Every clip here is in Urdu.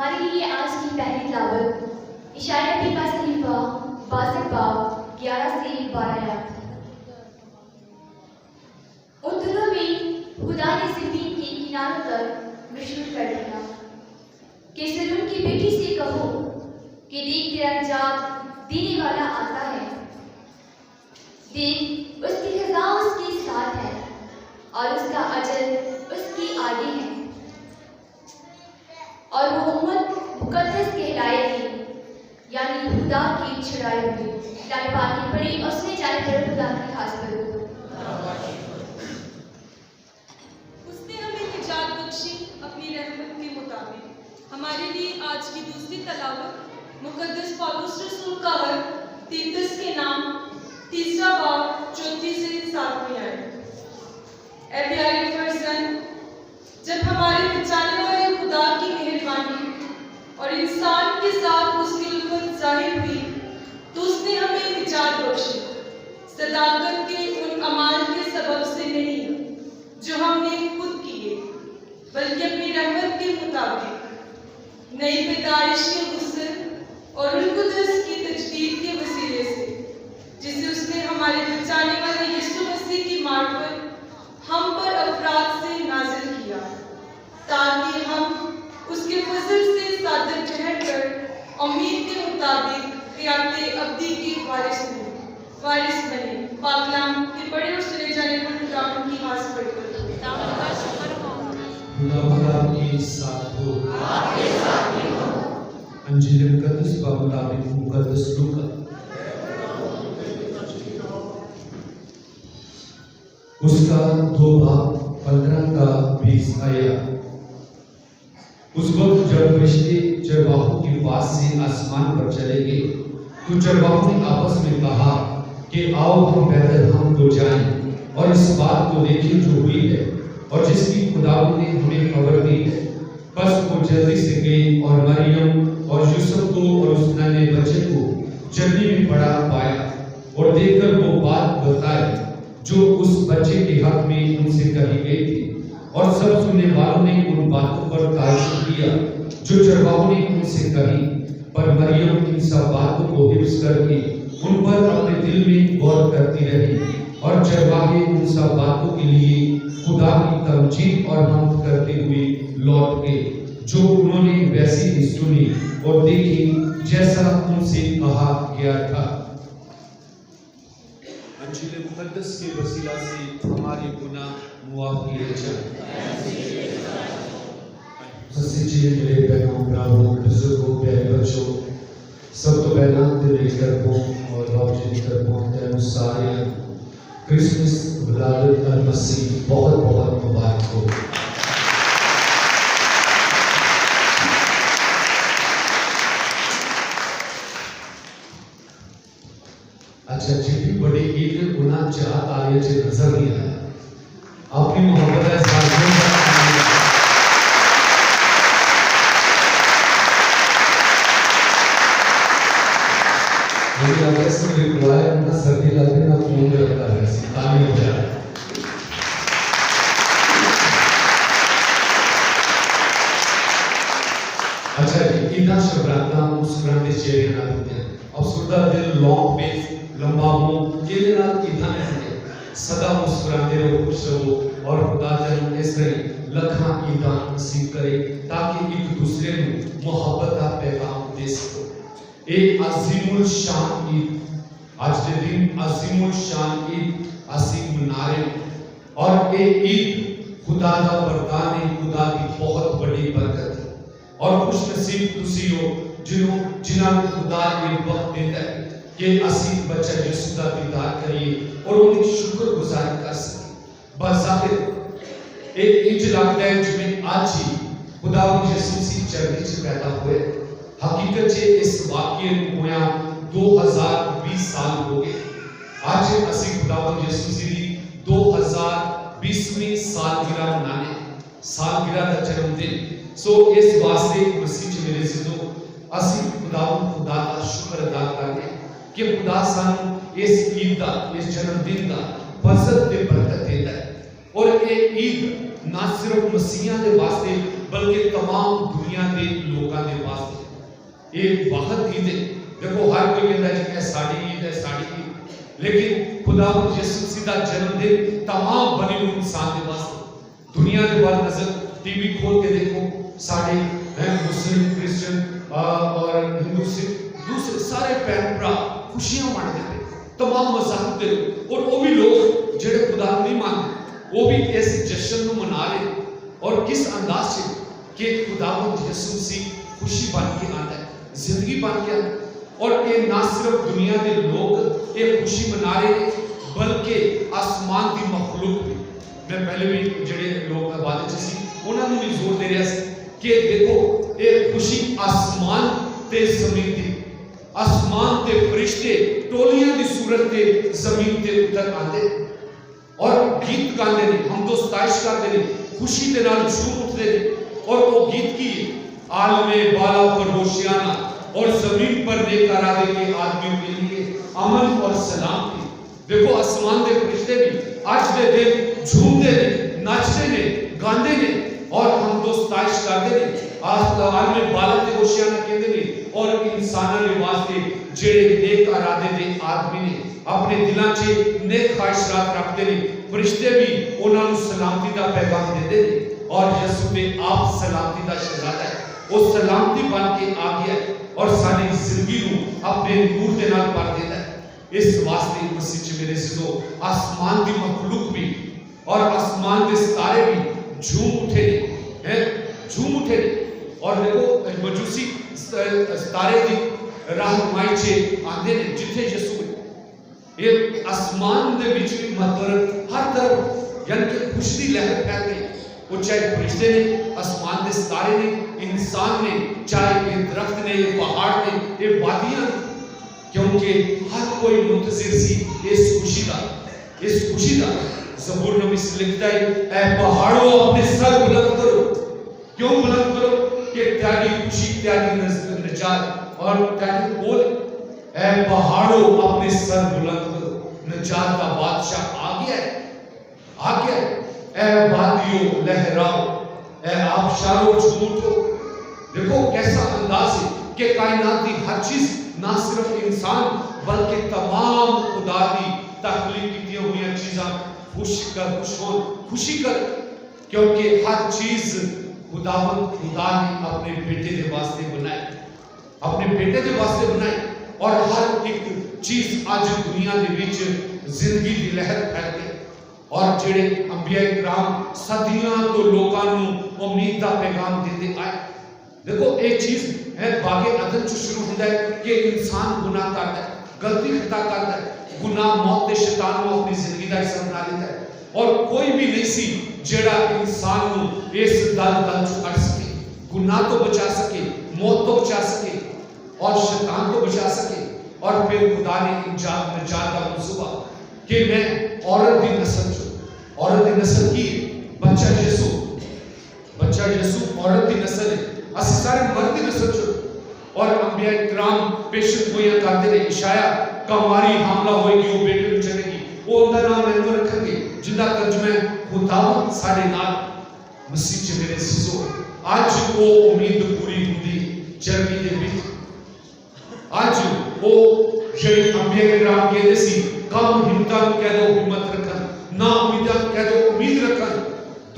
ہمارے لیے آج کی پہلی تلاوت اشارہ نبی کا صحیفہ 62 باب 11 سے 12 آیات۔ ان دنوں میں خدا نے زمین کے کناروں تک مشہور کر دیا کہ سرون کی بیٹی سے کہو کہ دیکھ تیرا نجات دینے والا آتا ہے، دیکھ اس کی خزاں اس کے ساتھ ہے اور اس کا اجر اس کے آگے ہے، اور وہ امت مقدس کہلائے گی، یعنی خدا کی چھڑائی ہوگی۔ کتاب پاک کی پڑھی اور سنے جانے پر خدا کی خاص کرو۔ اس نے ہمیں نجات بخشی اپنی رحمت کے مطابق۔ ہمارے لیے آج کی دوسری تلاوت مقدس پولس رسول کا خط تیتس کے نام 3 باب 34 سے 7 آیت۔ اے پیارے فرزند، جب ہمارے بچانے والے خدا کی مہربانی اور انسان کے ساتھ اس کی الفت ظاہر ہوئی تو اس نے ہمیں نجات بخشی، صداقت کے ان اعمال کے سبب سے نہیں جو ہم نے خود کیے، بلکہ اپنی رحمت کے مطابق نئی پیدائش کے غسل اور القدس کی تجدید کے وسیلے سے، جسے اس نے ہمارے بچانے والے یسوع مسیح کی معرفت ہم پر افراد سے نازل کیا، تاکہ ہم اس کے فضل سے صادق ٹھہر کر امید کے مطابق حیات ابدی کی وارث بنے۔ پاک کلام کے پڑھے اور سنے جانے پر خدا کی خاص برکت ہو۔ خدا آپ کے ساتھ ہو۔ انجیل مقدس بمطابق مقدس لوکا اس کا 2 باب 15 کا 20 آیات۔ اس وقت جب فرشتے چرواہوں کے پاس سے آسمان پر چلے گئے تو چرواہوں نے آپس میں کہا کہ آؤ ہم پیدل ہم تو جائیں اور اس بات کو دیکھیں جو ہوئی ہے اور جس کی خداوند نے ہمیں خبر دی ہے۔ بس وہ جلدی سے گئی اور مریم اور یوسف کو اور اس ننھے بچے کو چرنی میں پڑا پایا اور دیکھ کر وہ بات بتائی جو اس بچے کے حق میں ان سے کہی گئی تھی، اور سب سننے والوں نے ان باتوں پر تعجب کیا جو چرواہوں نے ان سے کہی۔ پر مریم ان سب باتوں کو حفظ کر کے ان پر اپنے دل میں غور کرتی رہی، اور چرواہے ان سب باتوں کے لیے خدا کی تمجید اور حمد کرتے ہوئے لوٹ گئے جو انہوں نے ویسی ہی سنی اور دیکھی جیسا ان سے کہا گیا تھا۔ انجیل مقدس کے وسیلہ سے ہمارے گناہ معاف کیے جائیں۔ سچے میرے بہنوں بھراؤں بزرگوں پیارے بچوں، سب تو پہلا دل گربوں اور روشنی گربوں تین سارے کرسمس ولادت المسیح بہت بہت مبارک ہو۔ اچھا جتنی بڑی عید گناہ چاہت آئے چھ نظر نہیں آیا، اپنی محبت ہے ساتھوں کا مجھے لگتا ہے اس میں ریپلائے نہ سردی لگے نہ خون لگتا ہے، تعمیر ہو جائے۔ اچھا جی، عیداں شبراتاں مسکرانے چہرے نہ ہوتے ہیں، افسردہ دل لانگ پیس لمبا ہوں، یہ دن آپ عیداں میں ہوتے ہیں، سدا مسکراتے رہو، خوش رہو، اور خدا جنوں اس طرح لکھاں عیداں نصیب کرے تاکہ ایک دوسرے میں محبت کا پیغام دے سکو۔ ایک عظیم الشان عید، آج کے دن عظیم الشان عید عظیم منارے، اور ایک عید خدا کا بردان ہے، خدا کی بہت بڑی برکت ہے، اور خوش نصیب تسی ہو جنہاں خدا ایک وقت دیتا ہے کہ اسی بچہ یسوع کا دیدار کریے اور ان کی شکر گزاری کر سکے۔ بظاہر ایک انج لگتا ہے جو میں آج ہی خدا یسوع مسیح چرنی سے پیدا ہوئے، حقیقت چھے اس واقعے ہویا 2020 سال ہو گئے۔ آج اسی خداوند یسوع مسیح 2020ویں سالگرہ منانے، سالگرہ کا جنم دن۔ سو اس واسطے مسیح جو میرے عزیزوں، اسی خداوند خدا کا شکر ادا کرنے کہ خدا سانو اس عید دا، اس جنم دن دا فضل تے برکت دیتا ہے، اور ایک عید نہ صرف مسیحیاں دے واسطے بلکہ تمام دنیا دے لوکاں دے واسطے ایک وقت عید ہے. دیکھو ہر کوئی کہتا ہے کہ اے ساڑی عید ہے ساڑی عید، لیکن خداوند یسوع مسیح دا جنم دن تمام بنے ہوئے انسان دے واسطے. دنیا دے بال نظر ٹی وی کھول کے دیکھو، ساڑے مسلم کرسچن اور ہندو سکھ دوسرے سارے بہن بھرا خوشیاں مناتے ہیں، تمام مذہب دے لوگ، اور وہ بھی لوگ جڑے خدا نہیں مانتے وہ بھی اس جشن کو منا رہے ہیں. اور کس انداز سے کہ خداوند یسوع مسیح خوشی بن کے آتا ہے، زندگی بن کے آتا ہے. اور یہ نہ صرف دنیا کے لوگ یہ خوشی منا رہے ہیں بلکہ آسمان کی مخلوق بھی. میں پہلے بھی جڑے لوگ عبادت سی انہوں نے بھی زور دے رہا سی کہ دیکھو یہ خوشی آسمان تے زمین دی، آسمان تے فرشتے ٹولیاں دی صورت تے زمین تے اتر آتے اور گیت گاندے نے، ہم تو ستائش کرتے ہیں، خوشی دے نال جھوم اٹھتے ہیں. اور وہ گیت کی عالم بالا پر ہوشیانہ اور زمین پر نیک ارادے کے آدمیوں کے لیے امن اور سلام تھی. دیکھو آسمان دے فرشتے بھی آج دے دن جھومتے نے، ناچتے نے، گاندے نے اور ہم تو ستائش کرتے ہیں. عالم بالا تے ہوشیانہ کہتے ہیں. اور انساناں دے واسطے جڑے نیک ارادے دے آدمی نے اپنے دلاں 'چ نیک خواہشات رکھتے ہیں، فرشتے بھی انہاں نوں سلامتی دا پیغام دیندے نے. اور یسوع نے آپ سلامتی دا شہزادہ ہے، وہ سلامتی بن کے آ گیا ہے اور ساری زندگی نوں اپنے نور دے نال بھر دیتا ہے. اس واسطے مسیح چ میرے سیدھو آسمان دی مخلوق بھی اور آسمان دے ستارے بھی جھوم اٹھے ہیں، جھوم اٹھے ہیں. اور دیکھو مجوسی ستارے دی رہنمائی چ آندے نے جتھے یسوع یہ آسمان دے وچ بھی مطلب ہر طرف یعنی کہ خوشی دی لہر پھیل گئی. وہ چاہے فرشتے نے، آسمان دے ستارے نے، انسان نے، چاہے یہ درخت نے، یہ پہاڑ نے، یہ وادیاں، کیونکہ ہر کوئی منتظر سی اس خوشی دا، اس خوشی دا. زبور نبی سے لکھتا ہے اے پہاڑوں اپنے سر بلند کرو. کیوں بلند کرو؟ کہ تیاری خوشی، تیاری نجات. اور تیاری بول اے پہاڑوں اپنے سر بلند کرو، نجات کا بادشاہ آ گیا ہے، آ گیا ہے. اے وادیوں لہراؤ، اے آبشاروں جھوم اٹھو. دیکھو کیسا انداز ہے کہ کائنات کی ہر چیز نہ صرف انسان بلکہ تمام خدا کی تخلیق کی ہوئی چیزاں خوشی کر، کیونکہ ہر چیز خدا نے اپنے بیٹے دے واسطے بنائے، اپنے بیٹے دے واسطے بنائے. اور ہر ایک چیز آج دنیا دے وچ زندگی دی لہر پھیل گئی. اور جڑے انبیاء کرام صدیاں تو لوکاں نوں امید دا پیغام دیندے آئے. دیکھو ایک چیز ہے باغ عدن چ شروع ہوندا ہے کہ انسان گناہ کرتا ہے، غلطی خطا کرتا ہے، گناہ موت دے شیطان نوں اپنی زندگی دا حصہ بنا لیتا ہے. اور کوئی بھی نہیں سی جڑا انسان نوں اس دل چ کڈ سکے، گناہ تو بچا سکے، موت تو بچا سکے اور شیطان تو بچا سکے. اور پھر خدا نے نجات کا منصوبہ کہ میں عورت دی نسل چوں، عورت دی نسل کی بچہ یسوع عورت دی نسل ہے، اسی سارے مرد دی نسل چوں. اور انبیاء کرام پیشن گوئیاں کرتے رہے، اشعیا کماری حاملہ ہوئے گی، وہ بیٹے نوں چلے گی، وہ اندر نام اینو رکھیں گے جن کا ترجمہ خداوند ساڈے نال. مسیح چ میرے سیزو اج وہ امید پوری ہوندی جرگی دے وچ. اج وہ جڑے انبیاء کرام کہتے سی کم ہمتاں کہہ دو ہمت رکھن، نا امیداں کہہ دو امید رکھن،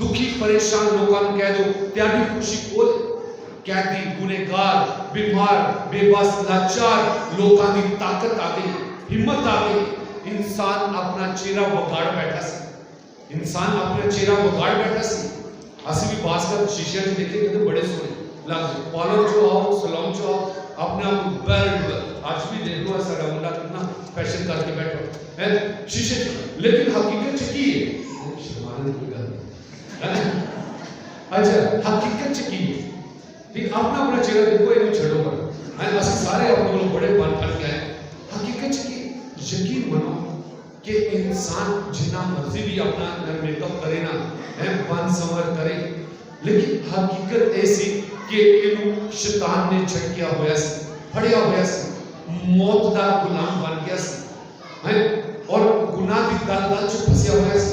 دکھی پریشان لوکاں نوں کہہ دو تیاری خوشی کھول. قیدی، گنہگار، بیمار، بے بس، لاچار لوکاں دی طاقت آ گئی، ہمت آ گئی. انسان اپنا چہرہ بگاڑ بیٹھا سی، انسان اپنا چہرہ بگاڑ بیٹھا سی. اسی بھی باس کر شیشے وچ دیکھے کہ بڑے سونے لگتے، پارلر چ آؤ، سلون چ آؤ، اپنے آپ کو بیلٹ آج بھی دیکھ لو ساڈا منڈا کتنا فیشن کر کے بیٹھا ہے شیشے چ. لیکن حقیقت چ کی ہے؟ شرمانے کی گل نہیں. اچھا حقیقت چ کی ہے؟ اپنا اپنا چہرہ دیکھو، یہ چھڑو پر اسی سارے اپنے کو بڑے بن کر کے آئے. حقیقت چ کی یقین منو کہ انسان جنا مرضی بھی اپنا میک اپ کرے نا، بن سنور کرے، لیکن حقیقت ایسی کہ انہوں شیطان نے جھٹکیا ہوا سی، پھڑیا ہوا سی، موت دا غلام بن گیا سی اور گناہ دی دل چ پھسیا ہوا سی.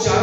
4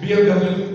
BMW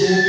2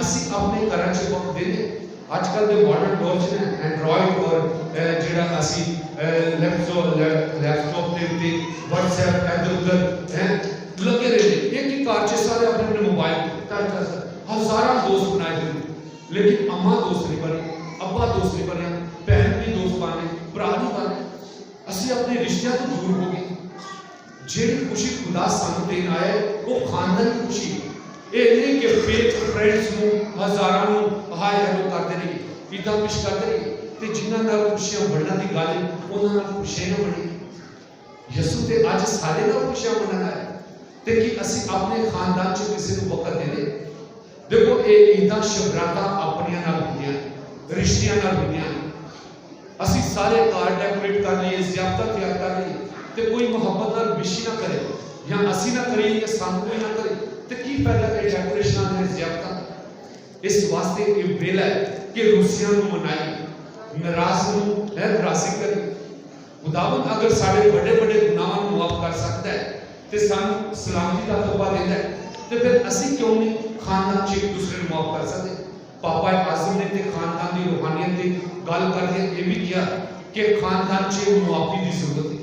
ਅਸੀਂ ਆਪਣੇ ਘਰਾਂ 'ਚ ਵਕਤ ਦੇਨੇ। ਅੱਜਕੱਲ ਦੇ ਮਾਡਰਨ ਦੌਰ 'ਚ ਨਾ ਐਂਡਰੋਇਡ ਔਰ ਜਿਹੜਾ ਅਸੀਂ ਲੈਪਟਾਪ ਦੇ ਉੱਤੇ WhatsApp ਇੱਧਰ ਉੱਧਰ ਹੈ ਲੱਗੇ ਰਹਿੰਦੇ, ਇੱਕ ਹੀ ਘਰ 'ਚ ਸਾਰੇ ਆਪਣੇ ਆਪਣੇ ਮੋਬਾਈਲ ਤੇ ਹਜ਼ਾਰਾਂ ਦੋਸਤ ਬਣਾਏ ਹੋਏ, ਲੇਕਿਨ ਅੰਮਾ ਦੋਸਤ ਨਹੀਂ ਬਣੇ, ਅੱਬਾ ਦੋਸਤ ਨਹੀਂ ਬਣਿਆ, ਭੈਣ ਨਹੀਂ ਦੋਸਤ ਬਣੇ, ਭਰਾ ਨਹੀਂ ਬਣੇ। ਅਸੀਂ ਆਪਣੇ ਰਿਸ਼ਤਿਆਂ ਤੋਂ ਦੂਰ ਹੋ ਗਏ। ਜਿਹੜੀ ਖੁਸ਼ੀ ਖੁਦਾ ਸਾਨੂੰ ਦੇਣ ਆਇਆ ਉਹ ਖਾਨਦਾਨੀ ਖੁਸ਼ੀ, ਇਹ ਨਹੀਂ ਕਿ ਫੇਕ ਫਰੈਂਡਸ ਨੂੰ ਹਜ਼ਾਰਾਂ ਨੂੰ ਹਾਏ ਹੈਲੋ ਕਰਦੇ ਰਹੀਏ, ਇੱਦਾਂ ਵਿਸ਼ ਕਰਦੇ ਰਹੀਏ ਤੇ ਜਿਨ੍ਹਾਂ ਨਾਲ ਖੁਸ਼ੀਆਂ ਬਣਨ ਦੀ ਗੱਲ ਹੈ ਉਹਨਾਂ ਨਾਲ ਖੁਸ਼ੀ ਨਾ ਬਣੀ। ਯਿਸੂ ਤੇ ਅੱਜ ਸਾਡੇ ਨਾਲ ਖੁਸ਼ੀਆਂ ਬਣਾਉਣਾ ਹੈ ਤੇ ਕਿ ਅਸੀਂ ਆਪਣੇ ਖਾਨਦਾਨ 'ਚ ਕਿਸੇ ਨੂੰ ਵਕਤ ਦੇ ਦੇ। ਦੇਖੋ ਇਹ ਈਦਾਂ ਸ਼ਬਰਾਤਾਂ ਆਪਣੀਆਂ ਨਾਲ ਹੁੰਦੀਆਂ, ਰਿਸ਼ਤਿਆਂ ਨਾਲ ਹੁੰਦੀਆਂ। ਅਸੀਂ ਸਾਰੇ ਘਰ ਡੈਕੋਰੇਟ ਕਰ ਲਈਏ, ਜ਼ਿਆਫਤਾਂ ਤਿਆਰ ਕਰ ਲਈਏ ਤੇ ਕੋਈ ਮੁਹੱਬਤ ਨਾਲ ਵਿਸ਼ ਨਾ ਕਰੇ ਜਾਂ ਅਸੀਂ ਨਾ ਕਰੀਏ ਜਾਂ ਸਾਨੂੰ ਕੋਈ ਨਾ ਕਰੇ ਤੇ ਕੀ ਫਾਇਦਾ ਇਹ ਡੈਕੋਰੇਸ਼ਨਾਂ ਦੇ ਜ਼ਿਆਫਤਾਂ। ਇਸ ਵਾਸਤੇ ਇਹ ਵੇਲਾ ਹੈ ਕਿ ਰੂਸੀਆਂ ਨੂੰ ਮਨਾਈ, ਨਾਰਾਜ਼ ਨੂੰ ਰਾਜ਼ੀ ਕਰੇ। ਖੁਦਾਵੰਦ ਅਗਰ ਸਾਡੇ ਵੱਡੇ ਗੁਨਾਹਾਂ ਨੂੰ ਮਾਫ ਕਰ ਸਕਦਾ ਹੈ ਤੇ ਸਾਨੂੰ ਸਲਾਮਤੀ ਦਾ ਤੋਹਫਾ ਦਿੰਦਾ ਹੈ ਤੇ ਫਿਰ ਅਸੀਂ ਕਿਉਂ ਨਹੀਂ ਖਾਨਦਾਨ 'ਚ ਇੱਕ ਦੂਸਰੇ ਨੂੰ ਮਾਫ ਕਰ ਸਕਦੇ। ਪਾਪਾ ਆਜ਼ਮ ਨੇ ਤੇ ਖਾਨਦਾਨ ਦੀ ਰੂਹਾਨੀਅਤ ਦੀ ਗੱਲ ਕਰਦੇ ਇਹ ਵੀ ਕਿਹਾ ਕਿ ਖਾਨਦਾਨ 'ਚ ਮੁਆਫੀ ਦੀ ਜ਼ਰੂਰਤ ਹੈ।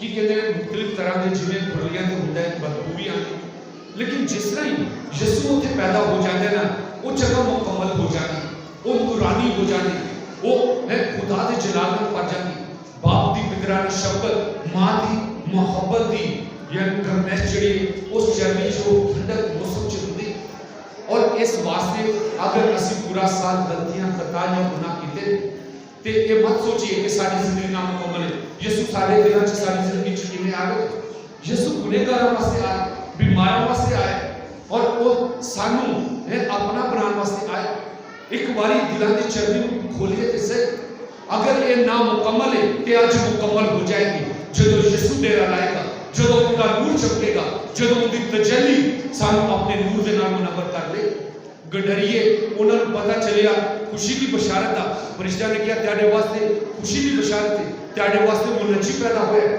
ਕਿ ਕਹਿੰਦੇ ਨੇ ਮੁxtਲਿਫ ਤਰ੍ਹਾਂ ਦੇ ਜਿਵੇਂ ਖੁਰਲੀਆਂ ਤੇ ਹੁੰਦਾ ਹੈ ਬਦਬੂ ਵੀ ਆਉਂਦੀ, ਲੇਕਿਨ ਜਿਸ ਤਰ੍ਹਾਂ ਹੀ ਯਿਸੂ ਉੱਥੇ ਪੈਦਾ ਹੋ ਜਾਂਦੇ ਨਾ, ਉਹ ਜਗ੍ਹਾ ਮੁਕੰਮਲ ਹੋ ਜਾਂਦੀ, ਉਹ ਨੂਰਾਨੀ ਹੋ ਜਾਂਦੀ, ਉਹ ਹੈ ਖੁਦਾ ਦੇ ਜਲਾਲ ਨਾਲ ਭਰ ਜਾਂਦੀ, ਬਾਪ ਦੀ ਪਿਤਰਾਨੀ ਸ਼ਫਕਤ, ਮਾਂ ਦੀ ਮੁਹੱਬਤ ਦੀ ਯਾਨੀ ਗਰਮੈਸ਼ ਜਿਹੜੀ ਉਸ ਚਰਨੀ 'ਚ ਉਹ ਠੰਡਕ ਮੌਸਮ 'ਚ ਹੁੰਦੀ। ਔਰ ਇਸ ਵਾਸਤੇ ਅਗਰ ਅਸੀਂ ਪੂਰਾ ਸਾਲ ਗਲਤੀਆਂ ਖਤਾਈਆਂ ਗੁਨਾਹ ਕੀਤੇ ਤੇ ਇਹ ਮਤ ਸੋਚੀਏ ਕਿ ਸਾਡੀ ਜ਼ਿੰਦਗੀ ਨਾ ਮੁਕੰਮਲ ਹੈ। ਯਿਸੂ ਸਾਡੇ ਦਿਲਾਂ 'ਚ ਸਾਡੀ ਜ਼ਿੰਦਗੀ 'ਚ ਕਿਵੇਂ ਆ ਗਏ? ਯਿਸੂ ਗੁਨਹਗਾਰਾਂ ਵਾਸਤੇ ਆਏ, ਬਿਮਾਰਾਂ ਵਾਸਤੇ ਆਏ, ਔਰ ਉਹ ਸਾਨੂੰ ਆਪਣਾ ਬਣਾਉਣ ਵਾਸਤੇ ਆਏ। ਇੱਕ ਵਾਰੀ ਦਿਲਾਂ ਦੀ ਚਰਨੀ ਨੂੰ ਖੋਲੀਏ ਤੇ ਸਹੀ, ਅਗਰ ਇਹ ਨਾ ਮੁਕੰਮਲ ਹੈ ਤੇ ਅੱਜ ਮੁਕੰਮਲ ਹੋ ਜਾਏਗੀ ਜਦੋਂ ਯਿਸੂ ਡੇਰਾ ਲਾਏਗਾ, ਜਦੋਂ ਉਹਦਾ ਨੂਰ ਚਮਕੇਗਾ, ਜਦੋਂ ਉਹਦੀ ਤਜੱਲੀ ਸਾਨੂੰ ਆਪਣੇ ਨੂਰ ਦੇ ਨਾਲ ਮੁਨੱਵਰ ਕਰ ਲੇ। ਗਡਰੀਏ ਉਹਨਾਂ ਨੂੰ ਪਤਾ ਚੱਲਿਆ ਖੁਸ਼ੀ ਦੀ ਬਸ਼ਾਰਤ ਦਾ, ਫਰਿਸ਼ਤਿਆਂ ਨੇ ਕਿਹਾ ਤੁਹਾਡੇ ਵਾਸਤੇ ਖੁਸ਼ੀ ਦੀ ਬਸ਼ਾਰਤ ਹੈ, ਤੁਹਾਡੇ ਵਾਸਤੇ ਮੁਨੱਜੀ ਪੈਦਾ ਹੋਇਆ।